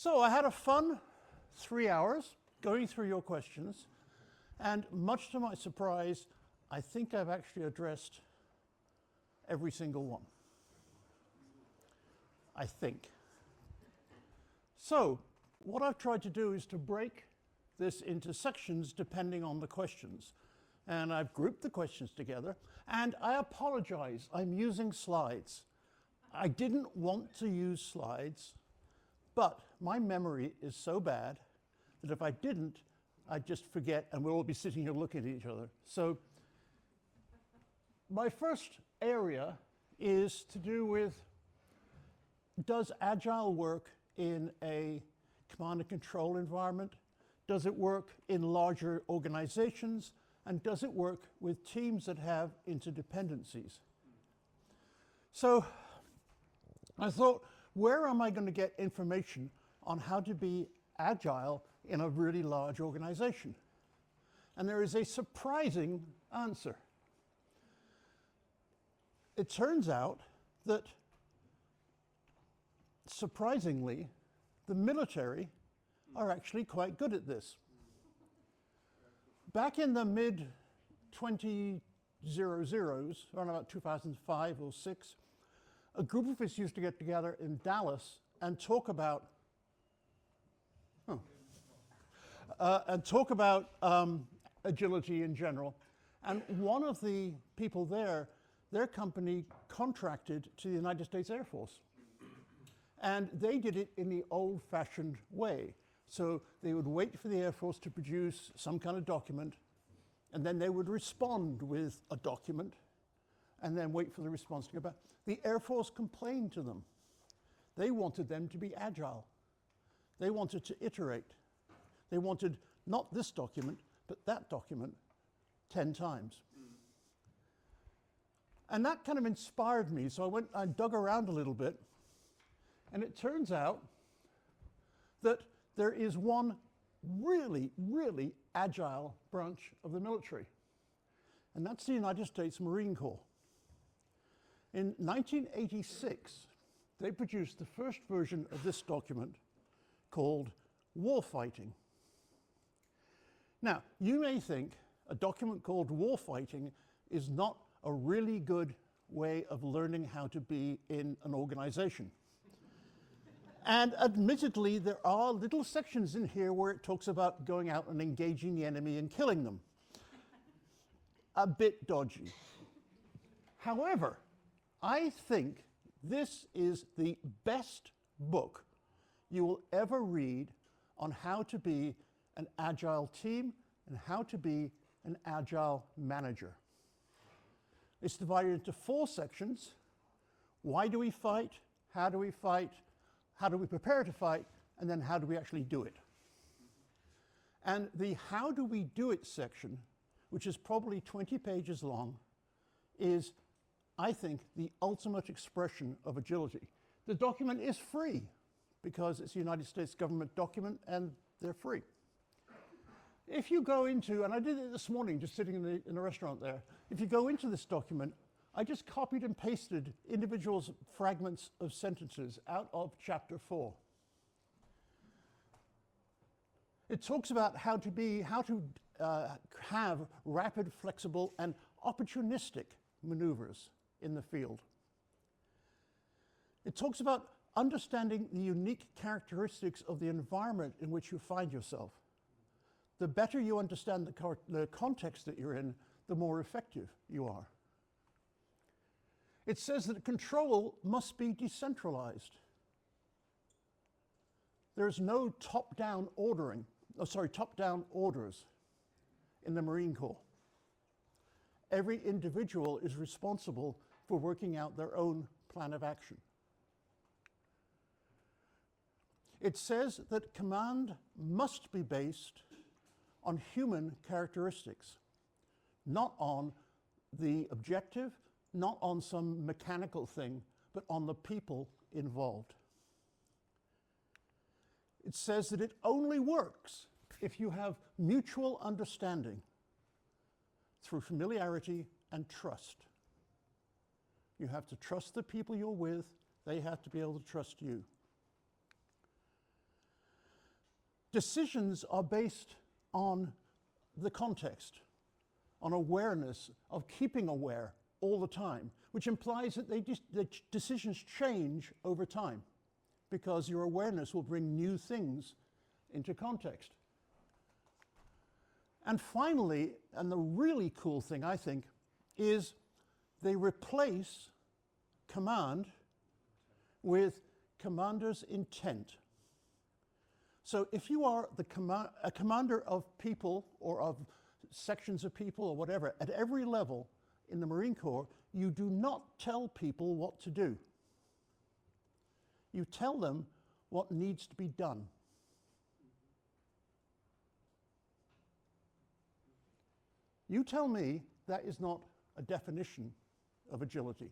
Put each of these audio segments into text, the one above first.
So I had a fun 3 hours going through your questions, and much to my surprise, I think I've actually addressed every single one. I think. So what I've tried to do is to break this into sections depending on the questions. And I've grouped the questions together, and I apologize, I'm using slides. I didn't want to use slides, but my memory is so bad that if I didn't, I'd just forget and we'll all be sitting here looking at each other. So my first area is to do with, does Agile work in a command and control environment? Does it work in larger organizations? And does it work with teams that have interdependencies? So I thought, where am I going to get information on how to be agile in a really large organization? And there is a surprising answer. It turns out that, surprisingly, the military are actually quite good at this. Back in the mid-2000s, around about 2005 or 6, a group of us used to get together in Dallas and talk about agility in general. And one of the people there, their company contracted to the United States Air Force. And they did it in the old-fashioned way. So they would wait for the Air Force to produce some kind of document, and then they would respond with a document, and then wait for the response to go back. The Air Force complained to them. They wanted them to be agile. They wanted to iterate. They wanted not this document, but that document 10 times. And that kind of inspired me, so I dug around a little bit, and it turns out that there is one really, really agile branch of the military, and that's the United States Marine Corps. In 1986, they produced the first version of this document called Warfighting. Now, you may think a document called Warfighting is not a really good way of learning how to be in an organization. And admittedly, there are little sections in here where it talks about going out and engaging the enemy and killing them. A bit dodgy. However, I think this is the best book you will ever read on how to be an agile team and how to be an agile manager. It's divided into 4 sections. Why do we fight? How do we fight? How do we prepare to fight? And then how do we actually do it? And the how do we do it section, which is probably 20 pages long, is, I think, the ultimate expression of agility. The document is free because it's a United States government document and they're free. If you go into, and I did it this morning just sitting in a restaurant there, if you go into this document, I just copied and pasted individual fragments of sentences out of chapter 4. It talks about how to have rapid, flexible, and opportunistic maneuvers in the field. It talks about understanding the unique characteristics of the environment in which you find yourself. The better you understand the context that you're in, the more effective you are. It says that control must be decentralized. There's no top-down orders in the Marine Corps. Every individual is responsible for working out their own plan of action. It says that command must be based on human characteristics, not on the objective, not on some mechanical thing, but on the people involved. It says that it only works if you have mutual understanding through familiarity and trust. You have to trust the people you're with. They have to be able to trust you. decisions are based on the context, on awareness of keeping aware all the time, which implies that the decisions change over time because your awareness will bring new things into context. And finally, and the really cool thing, I think, is they replace command with commander's intent. So if you are a commander of people or of sections of people or whatever, at every level in the Marine Corps, you do not tell people what to do. You tell them what needs to be done. You tell me that is not a definition of agility.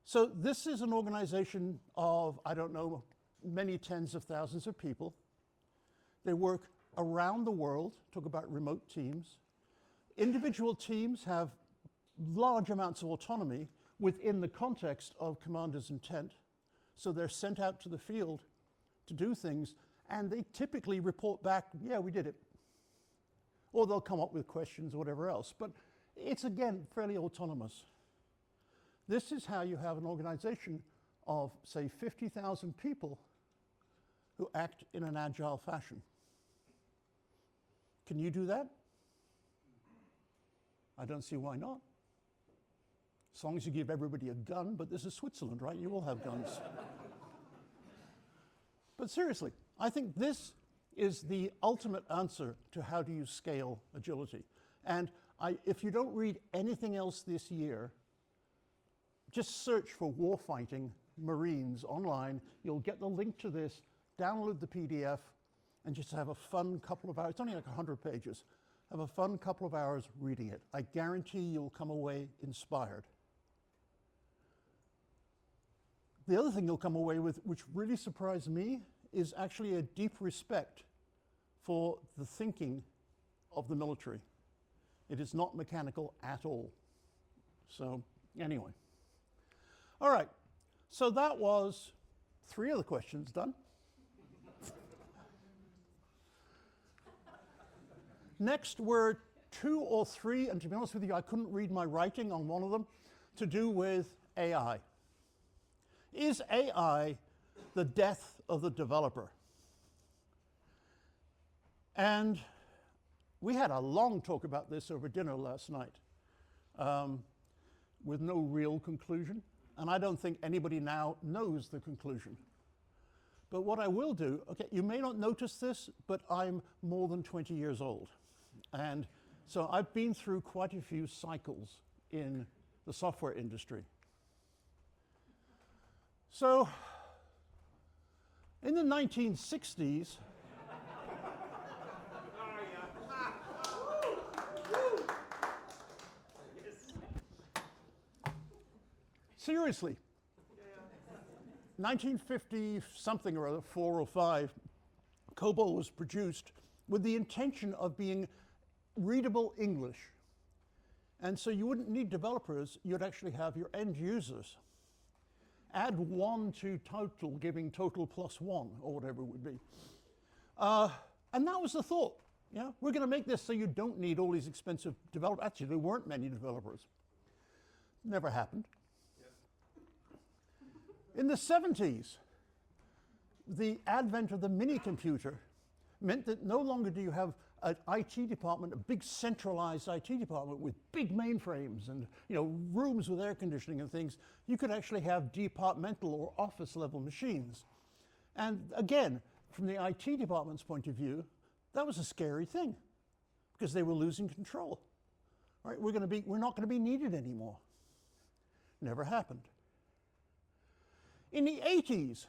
So this is an organization of, I don't know, many tens of thousands of people. They work around the world, talk about remote teams. Individual teams have large amounts of autonomy within the context of commander's intent. So they're sent out to the field to do things, and they typically report back, yeah, we did it. Or they'll come up with questions or whatever else. But it's, again, fairly autonomous. This is how you have an organization of, say, 50,000 people who act in an agile fashion. Can you do that? I don't see why not. As long as you give everybody a gun, but this is Switzerland, right? You all have guns. But seriously, I think this is the ultimate answer to how do you scale agility. And if you don't read anything else this year, just search for warfighting Marines online. You'll get the link to this, download the PDF, and just have a fun couple of hours. It's only like 100 pages. Have a fun couple of hours reading it. I guarantee you'll come away inspired. The other thing you'll come away with, which really surprised me, is actually a deep respect for the thinking of the military. It is not mechanical at all. So anyway. All right, so that was 3 of the questions done. Next were 2 or 3, and to be honest with you, I couldn't read my writing on one of them, to do with AI. Is AI the death of the developer? And we had a long talk about this over dinner last night with no real conclusion. And I don't think anybody now knows the conclusion. But what I will do, okay, you may not notice this, but I'm more than 20 years old. And so I've been through quite a few cycles in the software industry. So in the 1960s, seriously, 1950 something or other, 4 or 5, COBOL was produced with the intention of being readable English. And so you wouldn't need developers, you'd actually have your end users. Add 1 to total, giving total plus 1, or whatever it would be. And that was the thought. Yeah? We're going to make this so you don't need all these expensive developers. Actually, there weren't many developers. Never happened. In the 70s, the advent of the mini computer meant that no longer do you have an IT department, a big centralized IT department with big mainframes and rooms with air conditioning and things. You could actually have departmental or office level machines. And again, from the IT department's point of view, that was a scary thing because they were losing control. Right? We're not going to be needed anymore. Never happened. In the 80s,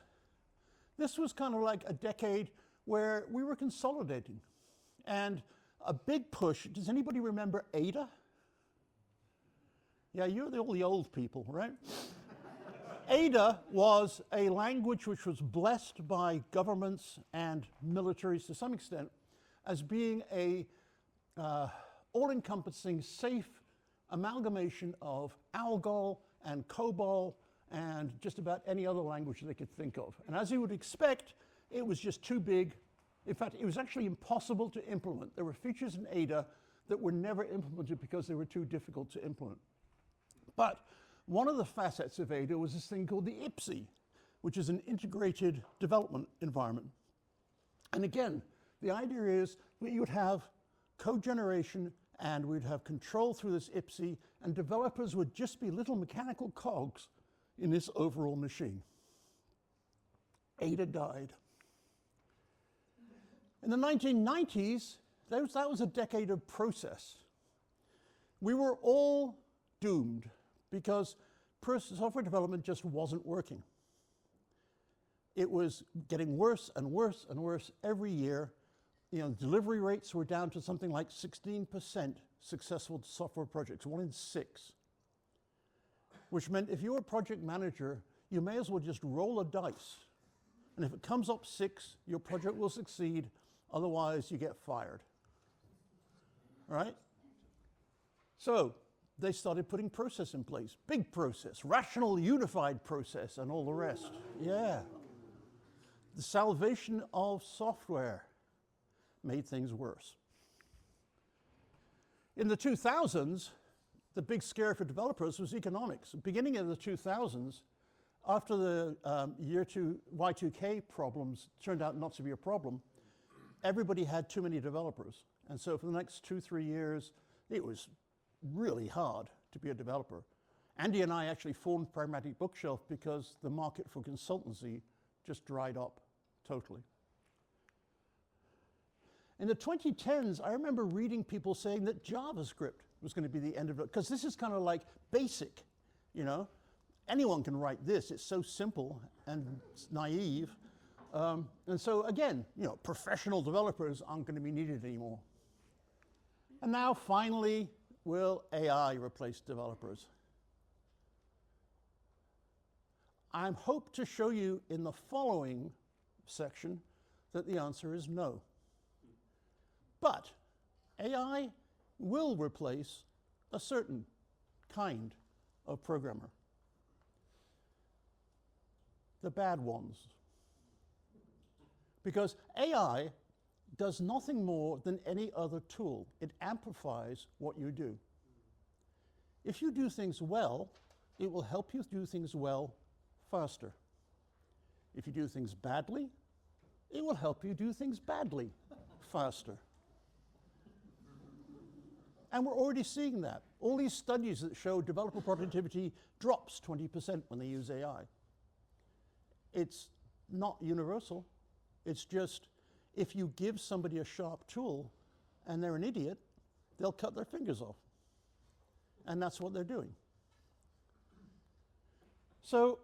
this was kind of like a decade where we were consolidating. And a big push, does anybody remember Ada? Yeah, you're all the old people, right? Ada was a language which was blessed by governments and militaries to some extent as being a all-encompassing, safe amalgamation of ALGOL and COBOL and just about any other language they could think of. And as you would expect, it was just too big. In fact, it was actually impossible to implement. There were features in Ada that were never implemented because they were too difficult to implement. But one of the facets of Ada was this thing called the IPSI, which is an integrated development environment. And again, the idea is that you would have code generation and we'd have control through this IPSI, and developers would just be little mechanical cogs in this overall machine. Ada died. In the 1990s, that was a decade of process. We were all doomed because software development just wasn't working. It was getting worse and worse and worse every year. You know, delivery rates were down to something like 16% successful software projects, 1 in 6. Which meant if you're a project manager, you may as well just roll a dice. And if it comes up 6, your project will succeed, otherwise you get fired. Right? So they started putting process in place. Big process, rational, unified process, and all the rest. Yeah. The salvation of software made things worse. In the 2000s, the big scare for developers was economics. Beginning in the 2000s, after the Y2K problems turned out not to be a problem, everybody had too many developers. And so for the next 2-3 years, it was really hard to be a developer. Andy and I actually formed Pragmatic Bookshelf because the market for consultancy just dried up totally. In the 2010s, I remember reading people saying that JavaScript was going to be the end of it, because this is kind of like basic, you know. Anyone can write this. It's so simple and it's naive. And so again, you know, professional developers aren't going to be needed anymore. And now finally, will AI replace developers? I hope to show you in the following section that the answer is no. But AI will replace a certain kind of programmer. The bad ones. Because AI does nothing more than any other tool. It amplifies what you do. If you do things well, it will help you do things well faster. If you do things badly, it will help you do things badly faster. And we're already seeing that. All these studies that show developer productivity drops 20% when they use AI. It's not universal. It's just if you give somebody a sharp tool and they're an idiot, they'll cut their fingers off. And that's what they're doing. So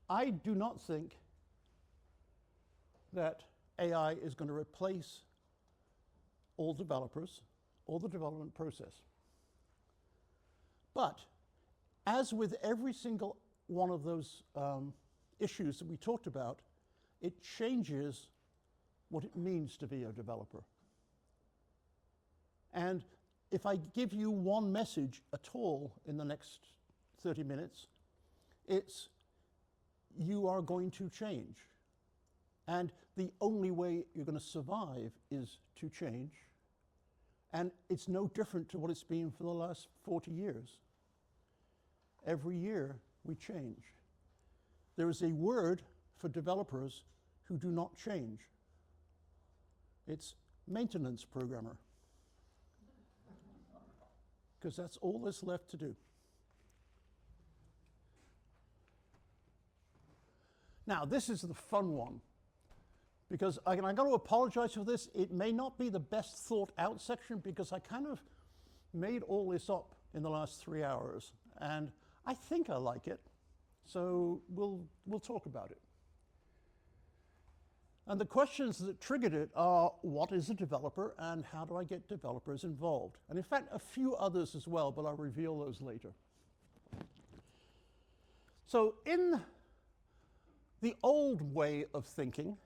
I do not think that AI is going to replace all developers or the development process. But as with every single one of those issues that we talked about, it changes what it means to be a developer. And if I give you one message at all in the next 30 minutes, it's you are going to change. And the only way you're going to survive is to change. And it's no different to what it's been for the last 40 years. Every year we change. There is a word for developers who do not change. It's maintenance programmer. Because that's all that's left to do. Now, this is the fun one. Because I'm going to apologize for this. It may not be the best thought out section because I kind of made all this up in the last 3 hours. And I think I like it. So we'll talk about it. And the questions that triggered it are, what is a developer and how do I get developers involved? And in fact, a few others as well, but I'll reveal those later. So in the old way of thinking,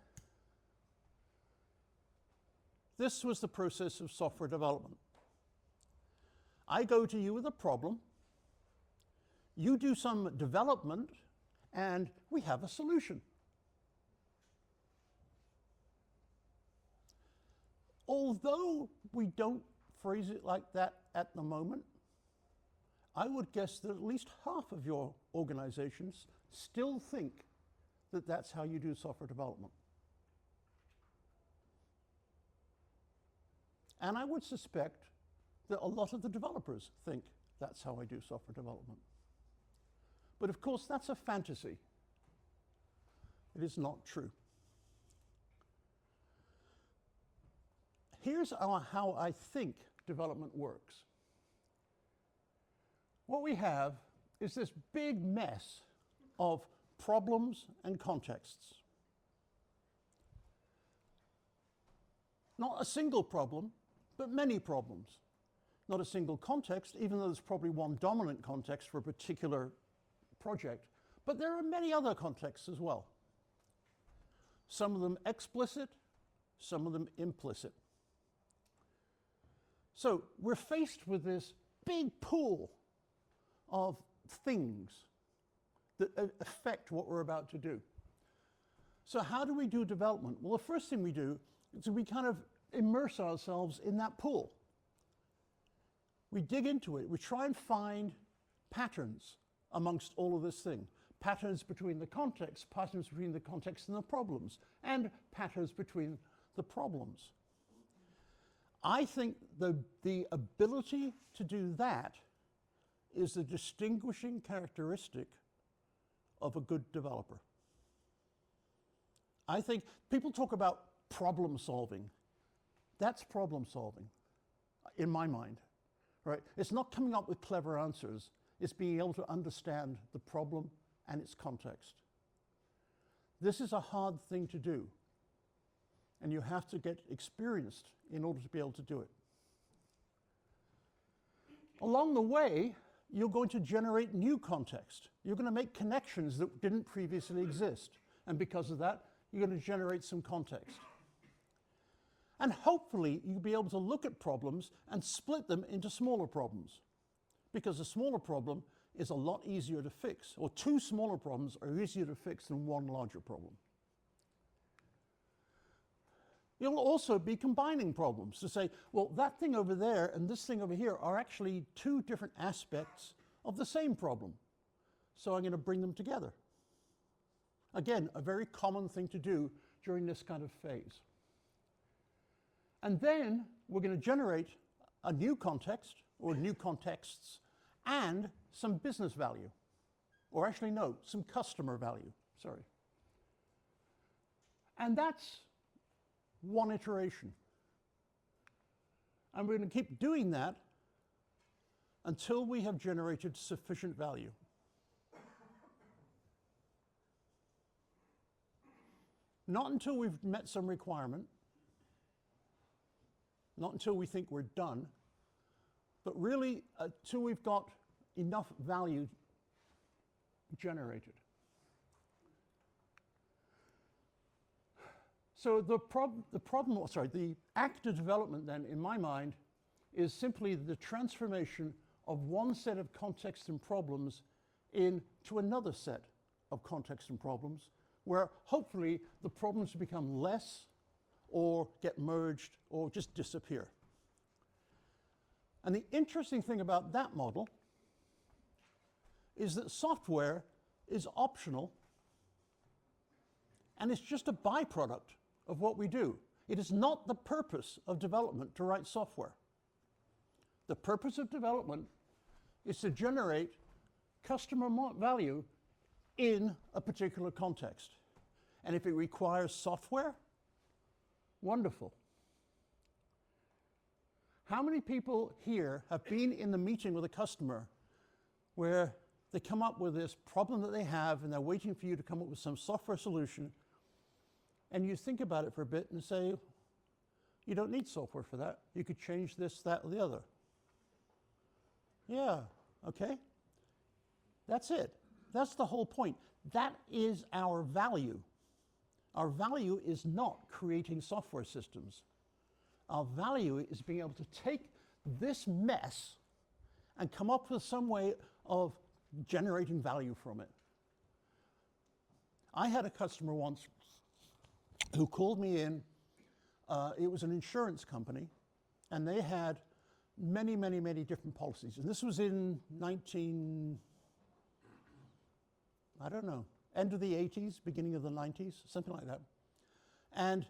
this was the process of software development. I go to you with a problem. You do some development, and we have a solution. Although we don't phrase it like that at the moment, I would guess that at least half of your organizations still think that that's how you do software development. And I would suspect that a lot of the developers think that's how I do software development. But of course, that's a fantasy. It is not true. Here's how I think development works. What we have is this big mess of problems and contexts. Not a single problem, but many problems. Not a single context, even though there's probably one dominant context for a particular project, but there are many other contexts as well. Some of them explicit, some of them implicit. So we're faced with this big pool of things that affect what we're about to do. So how do we do development? Well, the first thing we do is we kind of immerse ourselves in that pool. We dig into it. We try and find patterns amongst all of this thing. Patterns between the context, patterns between the context and the problems, and patterns between the problems. I think the ability to do that is the distinguishing characteristic of a good developer. I think people talk about problem solving. That's problem solving, in my mind, right? It's not coming up with clever answers. It's being able to understand the problem and its context. This is a hard thing to do, and you have to get experienced in order to be able to do it. Along the way, you're going to generate new context. You're going to make connections that didn't previously exist, and because of that, you're going to generate some context. And hopefully, you'll be able to look at problems and split them into smaller problems, because a smaller problem is a lot easier to fix, or two smaller problems are easier to fix than one larger problem. You'll also be combining problems to say, well, that thing over there and this thing over here are actually two different aspects of the same problem. So I'm going to bring them together. Again, a very common thing to do during this kind of phase. And then we're going to generate a new context or new contexts and some business value. Or actually, no, some customer value, sorry. And that's one iteration. And we're going to keep doing that until we have generated sufficient value. Not until we've met some requirement, not until we think we're done, but really until we've got enough value generated. So the act of development then, in my mind, is simply the transformation of one set of contexts and problems into another set of contexts and problems, where hopefully the problems become less or get merged or just disappear. And the interesting thing about that model is that software is optional and it's just a byproduct of what we do. It is not the purpose of development to write software. The purpose of development is to generate customer value in a particular context. And if it requires software, wonderful. How many people here have been in the meeting with a customer where they come up with this problem that they have and they're waiting for you to come up with some software solution, and you think about it for a bit and say, you don't need software for that. You could change this, that, or the other. Yeah, okay. That's it. That's the whole point. That is our value. Our value is not creating software systems. Our value is being able to take this mess and come up with some way of generating value from it. I had a customer once who called me in. It was an insurance company, and they had many, many, many different policies. And this was in end of the 80s, beginning of the 90s, something like that. And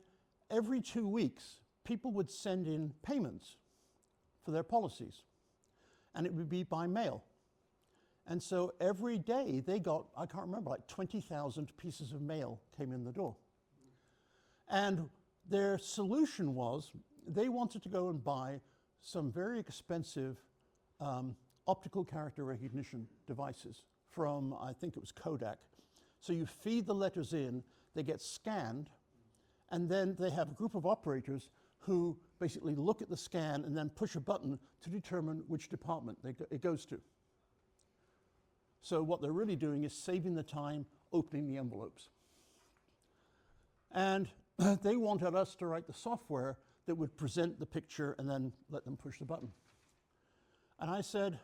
every 2 weeks, people would send in payments for their policies, and it would be by mail. And so every day they got, I can't remember, like 20,000 pieces of mail came in the door. And their solution was they wanted to go and buy some very expensive optical character recognition devices from, I think it was Kodak. So you feed the letters in, they get scanned, and then they have a group of operators who basically look at the scan and then push a button to determine which department it goes to. So what they're really doing is saving the time opening the envelopes. And they wanted us to write the software that would present the picture and then let them push the button. And I said,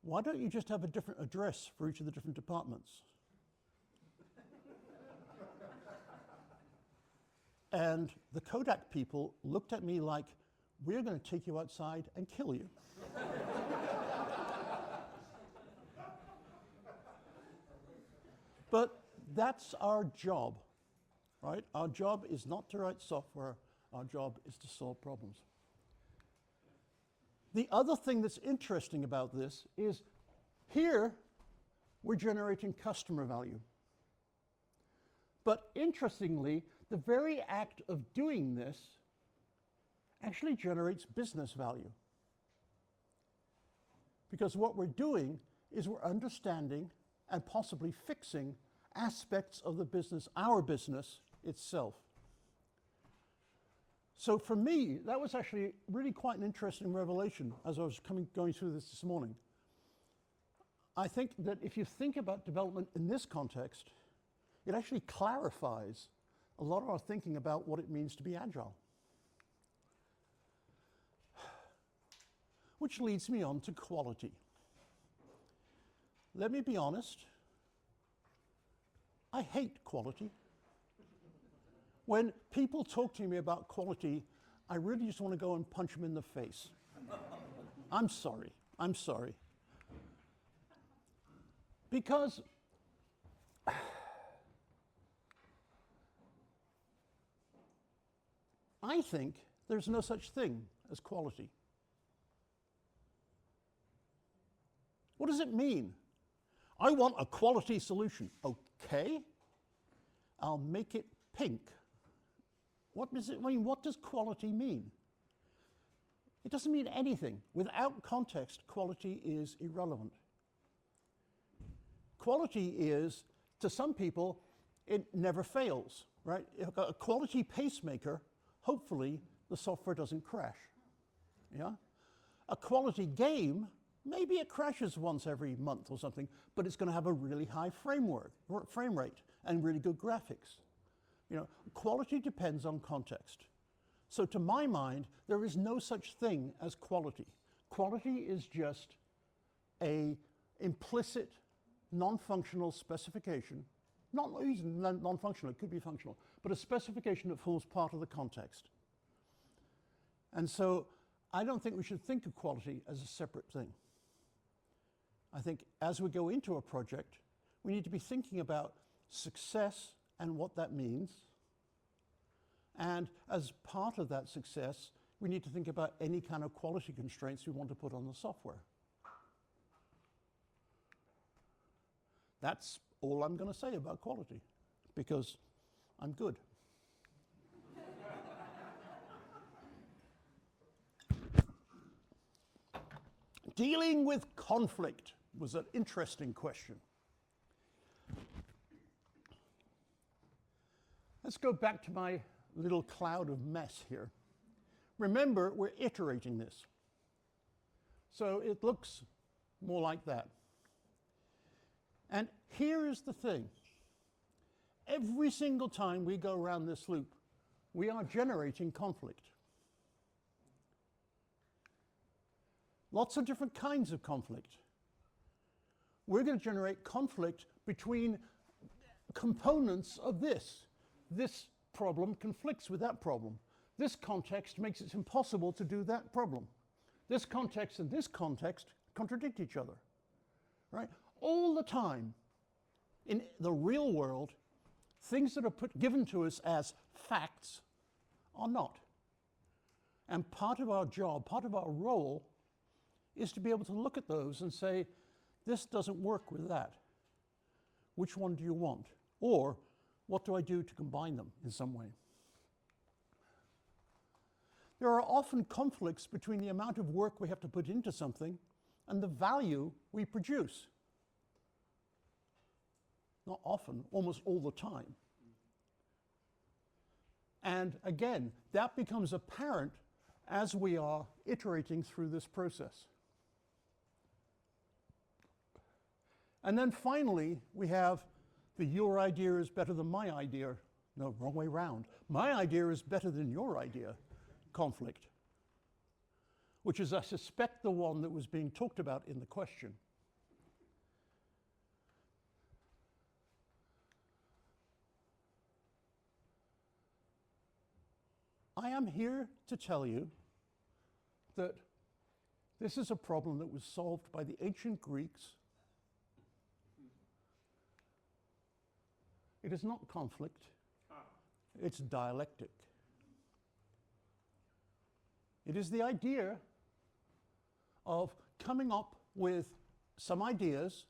why don't you just have a different address for each of the different departments? And the Kodak people looked at me like, we're going to take you outside and kill you. But that's our job, right? Our job is not to write software. Our job is to solve problems. The other thing that's interesting about this is here we're generating customer value. But interestingly, the very act of doing this actually generates business value. Because what we're doing is we're understanding and possibly fixing aspects of the business, our business itself. So for me, that was actually really quite an interesting revelation as I was going through this morning. I think that if you think about development in this context, it actually clarifies a lot of our thinking about what it means to be agile. Which leads me on to quality. Let me be honest, I hate quality. When people talk to me about quality, I really just want to go and punch them in the face. I'm sorry. Because I think there's no such thing as quality. What does it mean? I want a quality solution. Okay, I'll make it pink. What does it mean? What does quality mean? It doesn't mean anything. Without context, quality is irrelevant. Quality is, to some people, it never fails, right? If you've got a quality pacemaker, hopefully the software doesn't crash. Yeah? A quality game, maybe it crashes once every month or something, but it's going to have a really high frame rate and really good graphics. You know, quality depends on context. So to my mind, there is no such thing as quality. Quality is just an implicit, non-functional specification, not even non-functional, it could be functional, but a specification that forms part of the context. And so I don't think we should think of quality as a separate thing. I think as we go into a project, we need to be thinking about success and what that means. And as part of that success, we need to think about any kind of quality constraints we want to put on the software. That's all I'm going to say about quality, because I'm good. Dealing with conflict was an interesting question. Let's go back to my little cloud of mess here. Remember, we're iterating this. So it looks more like that. And here is the thing. Every single time we go around this loop, we are generating conflict. Lots of different kinds of conflict. we're going to generate conflict between components of this. This problem conflicts with that problem. This context makes it impossible to do that problem. This context and this context contradict each other, right? All the time in the real world, things that are given to us as facts are not. And part of our job, part of our role, is to be able to look at those and say, this doesn't work with that. Which one do you want? Or, what do I do to combine them in some way? There are often conflicts between the amount of work we have to put into something and the value we produce. Not often, almost all the time. And again, that becomes apparent as we are iterating through this process. And then finally, we have the your idea is better than my idea. No, wrong way round. My idea is better than your idea conflict, which is, I suspect, the one that was being talked about in the question. I am here to tell you that this is a problem that was solved by the ancient Greeks. It is not conflict, it's dialectic. It is the idea of coming up with some ideas,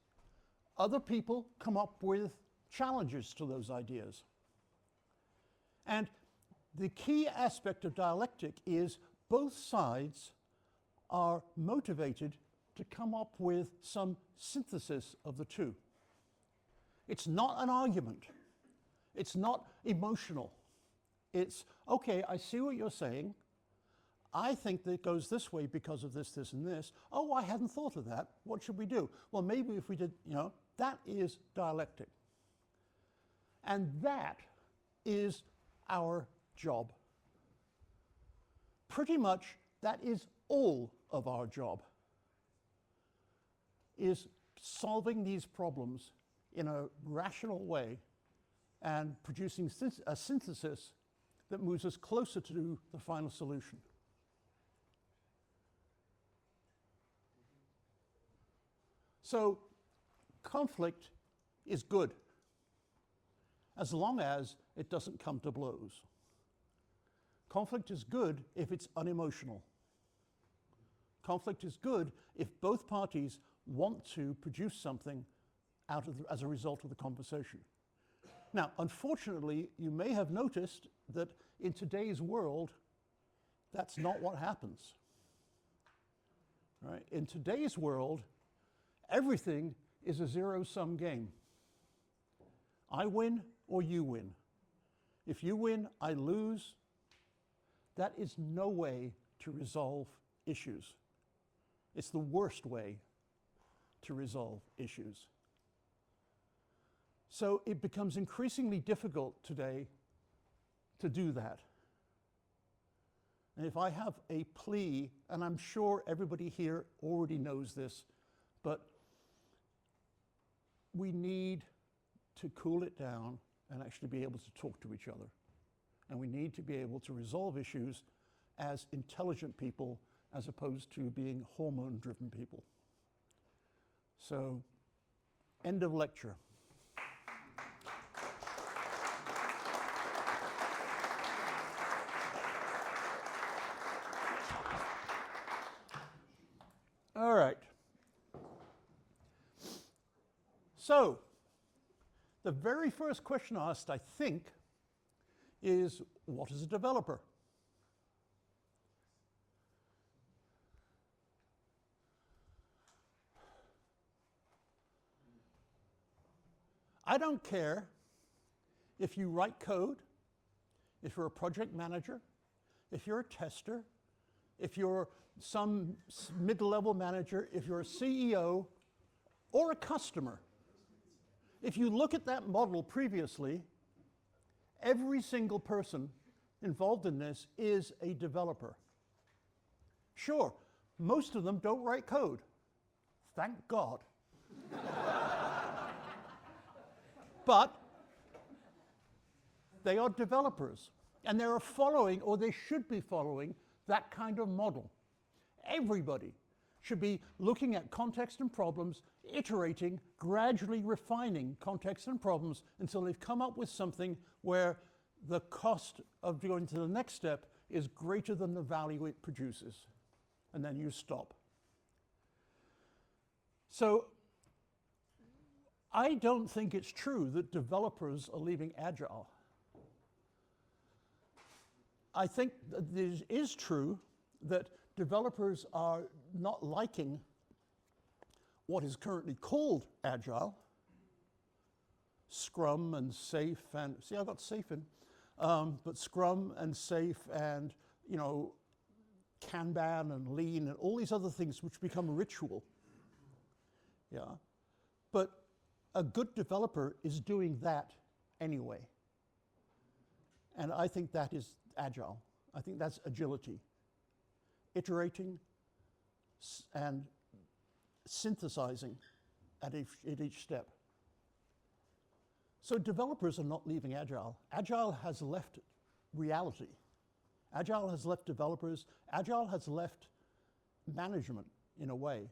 other people come up with challenges to those ideas. And the key aspect of dialectic is both sides are motivated to come up with some synthesis of the two. It's not an argument. It's not emotional. It's, okay, I see what you're saying. I think that it goes this way because of this, this, and this. Oh, I hadn't thought of that. What should we do? Well, maybe if we did, that is dialectic. And that is our job. Pretty much that is all of our job, is solving these problems in a rational way and producing a synthesis that moves us closer to the final solution. So conflict is good as long as it doesn't come to blows. Conflict is good if it's unemotional. Conflict is good if both parties want to produce something as a result of the conversation. Now, unfortunately, you may have noticed that in today's world, that's not what happens. Right? In today's world, everything is a zero-sum game. I win or you win. If you win, I lose. That is no way to resolve issues. It's the worst way to resolve issues. So it becomes increasingly difficult today to do that. And if I have a plea, and I'm sure everybody here already knows this, but we need to cool it down and actually be able to talk to each other. And we need to be able to resolve issues as intelligent people as opposed to being hormone-driven people. So, end of lecture. All right. So, the very first question asked, I think, is what is a developer? I don't care if you write code, if you're a project manager, if you're a tester, if you're some mid-level manager, if you're a CEO or a customer. If you look at that model previously, every single person involved in this is a developer. Sure, most of them don't write code. Thank God. But they are developers, and they are following, or they should be following, that kind of model. Everybody should be looking at context and problems, iterating, gradually refining context and problems until they've come up with something where the cost of going to the next step is greater than the value it produces. And then you stop. So I don't think it's true that developers are leaving Agile. I think that it is true that developers are not liking what is currently called Agile, Scrum and Safe, and see, I got Safe in, but Scrum and Safe and, you know, Kanban and Lean and all these other things which become ritual. Yeah, but a good developer is doing that anyway. And I think that is Agile. I think that's agility. Iterating and synthesizing at each step. So developers are not leaving Agile. Agile has left reality. Agile has left developers. Agile has left management in a way.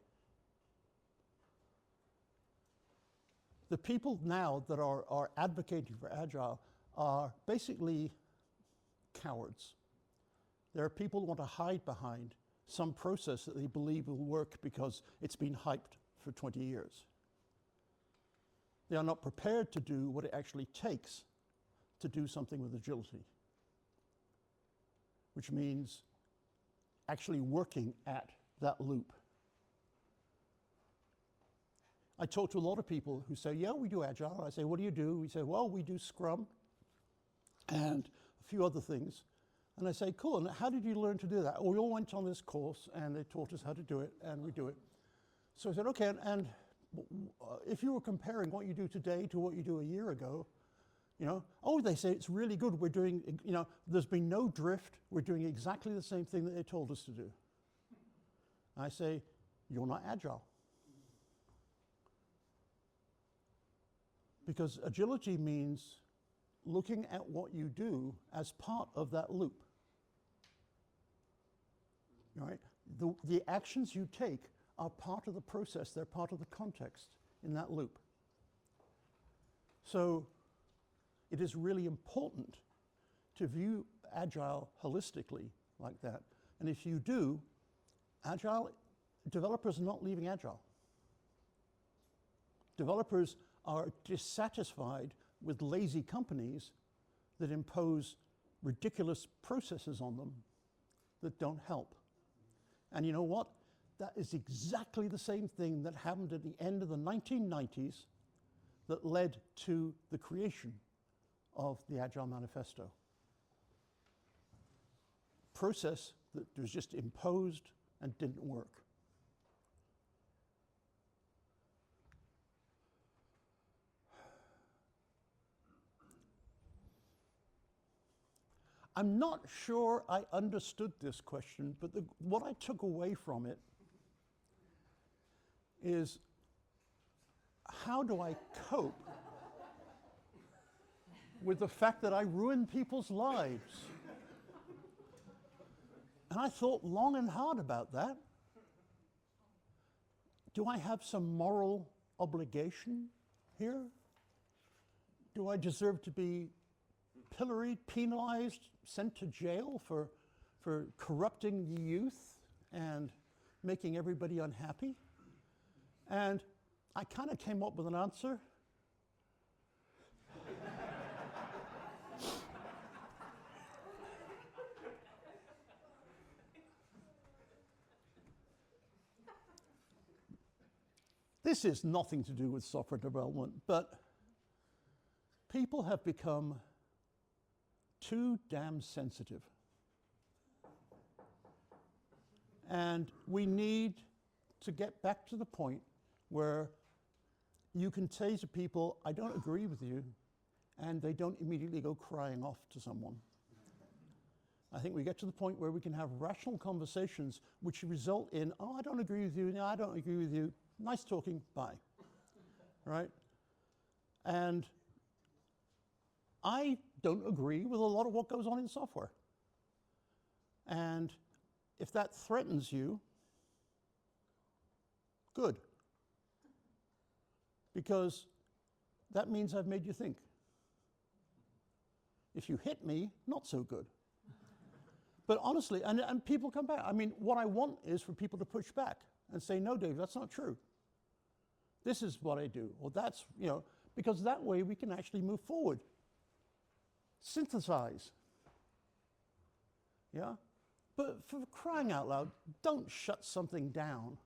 The people now that are advocating for Agile are basically cowards. There are people who want to hide behind some process that they believe will work because it's been hyped for 20 years. They are not prepared to do what it actually takes to do something with agility, which means actually working at that loop. I talk to a lot of people who say, yeah, we do Agile. I say, what do you do? We say, well, we do Scrum and a few other things. And I say, cool, and how did you learn to do that? Oh, we all went on this course, and they taught us how to do it, and we do it. So I said, okay, and if you were comparing what you do today to what you do a year ago, you know, oh, they say it's really good. We're doing, you know, there's been no drift. We're doing exactly the same thing that they told us to do. I say, you're not Agile. Because agility means looking at what you do as part of that loop. Right? The actions you take are part of the process, they're part of the context in that loop. So it is really important to view Agile holistically like that. And if you do, Agile, developers are not leaving Agile. Developers are dissatisfied with lazy companies that impose ridiculous processes on them that don't help. And you know what? That is exactly the same thing that happened at the end of the 1990s that led to the creation of the Agile Manifesto. Process that was just imposed and didn't work. I'm not sure I understood this question, but what I took away from it is, how do I cope with the fact that I ruin people's lives? And I thought long and hard about that. Do I have some moral obligation here? Do I deserve to be pilloried, penalized, sent to jail for corrupting the youth and making everybody unhappy? And I kind of came up with an answer. This is nothing to do with software development, but people have become too damn sensitive. And we need to get back to the point where you can say to people, I don't agree with you, and they don't immediately go crying off to someone. I think we get to the point where we can have rational conversations which result in, oh, I don't agree with you, no, I don't agree with you, nice talking, bye. right? And I don't agree with a lot of what goes on in software. And if that threatens you, good. Because that means I've made you think. If you hit me, not so good. But honestly, and people come back. I mean, what I want is for people to push back and say, no, Dave, that's not true. This is what I do. Or that's, because that way we can actually move forward. Synthesize. Yeah? But for crying out loud, don't shut something down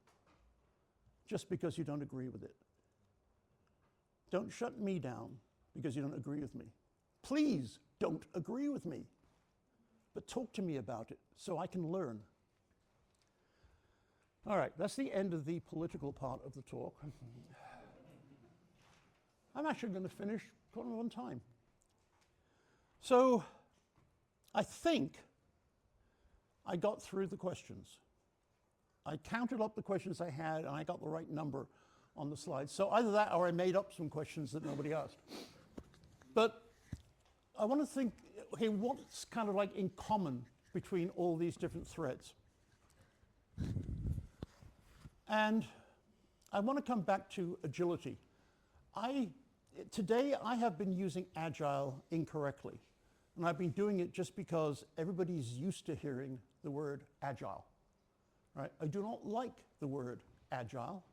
just because you don't agree with it. Don't shut me down because you don't agree with me. Please don't agree with me, but talk to me about it so I can learn. All right, that's the end of the political part of the talk. I'm actually going to finish on time. So I think I got through the questions. I counted up the questions I had, and I got the right number on the slides. So either that or I made up some questions that nobody asked. But I want to think, okay, what's kind of like in common between all these different threads? And I want to come back to agility. Today I have been using agile incorrectly. And I've been doing it just because everybody's used to hearing the word agile. Right? I do not like the word agile.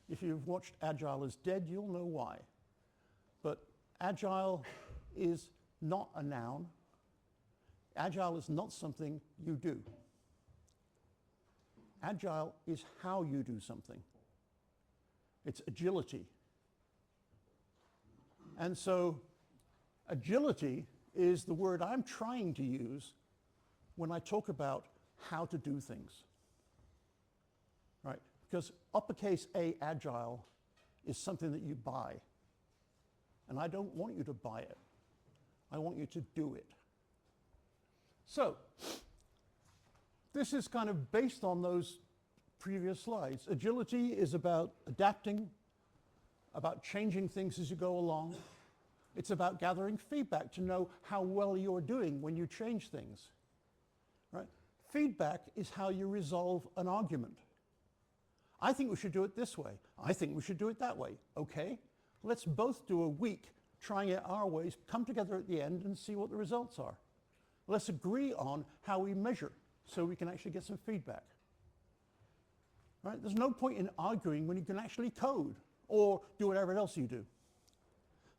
If you've watched Agile is Dead, you'll know why. But agile is not a noun. Agile is not something you do. Agile is how you do something. It's agility. And so agility is the word I'm trying to use when I talk about how to do things. Right? Because uppercase A, agile, is something that you buy. And I don't want you to buy it. I want you to do it. So, this is kind of based on those previous slides. Agility is about adapting, about changing things as you go along. It's about gathering feedback to know how well you're doing when you change things. Right? Feedback is how you resolve an argument. I think we should do it this way. I think we should do it that way. Okay, let's both do a week trying it our ways, come together at the end and see what the results are. Let's agree on how we measure so we can actually get some feedback. Right? There's no point in arguing when you can actually code or do whatever else you do.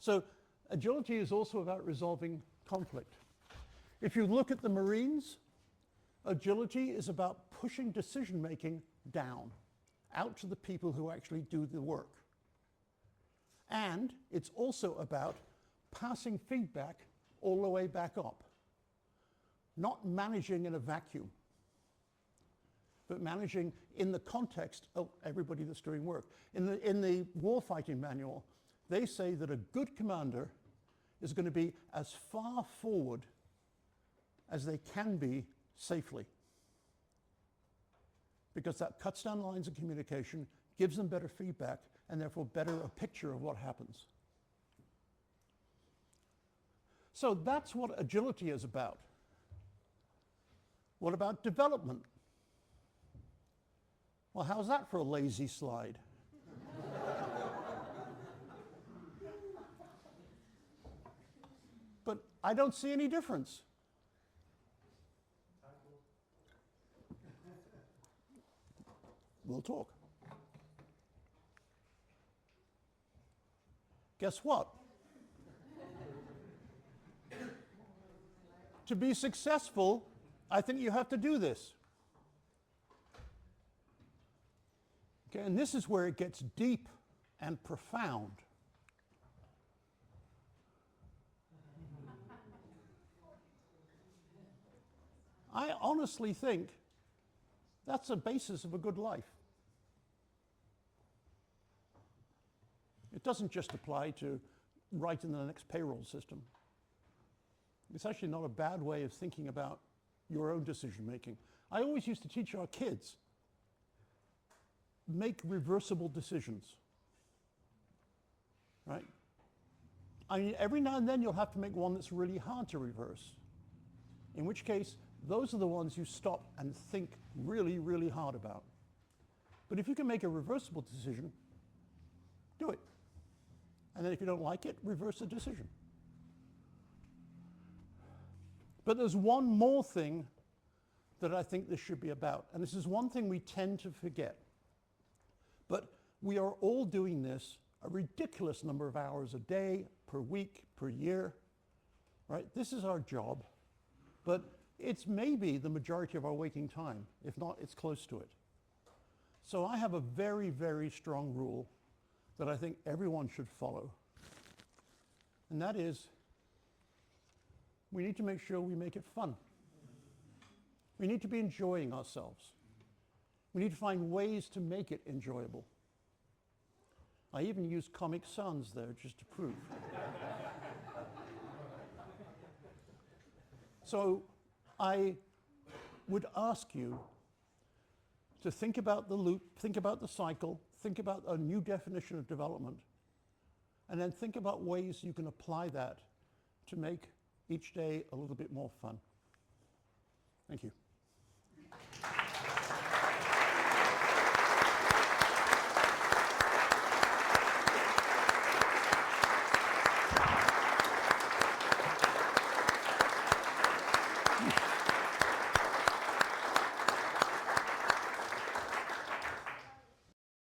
So agility is also about resolving conflict. If you look at the Marines, agility is about pushing decision-making down, out to the people who actually do the work. And it's also about passing feedback all the way back up. Not managing in a vacuum, but managing in the context of everybody that's doing work. In the warfighting manual, they say that a good commander is going to be as far forward as they can be safely. Because that cuts down lines of communication, gives them better feedback, and therefore better a picture of what happens. So that's what agility is about. What about development? Well, how's that for a lazy slide? But I don't see any difference. We'll talk. Guess what? To be successful, I think you have to do this. Okay, and this is where it gets deep and profound. I honestly think that's the basis of a good life. It doesn't just apply to writing the next payroll system. It's actually not a bad way of thinking about your own decision making. I always used to teach our kids, make reversible decisions. right? I mean, every now and then you'll have to make one that's really hard to reverse, in which case, those are the ones you stop and think really, really hard about. But if you can make a reversible decision, do it. And then if you don't like it, reverse the decision. But there's one more thing that I think this should be about. And this is one thing we tend to forget. But we are all doing this a ridiculous number of hours a day, per week, per year, right? This is our job. But it's maybe the majority of our waking time. If not, it's close to it. So I have a very, very strong rule that I think everyone should follow. And that is, we need to make sure we make it fun. We need to be enjoying ourselves. We need to find ways to make it enjoyable. I even used Comic Sans there just to prove. So I would ask you to think about the loop, think about the cycle, think about a new definition of development, and then think about ways you can apply that to make each day a little bit more fun. Thank you.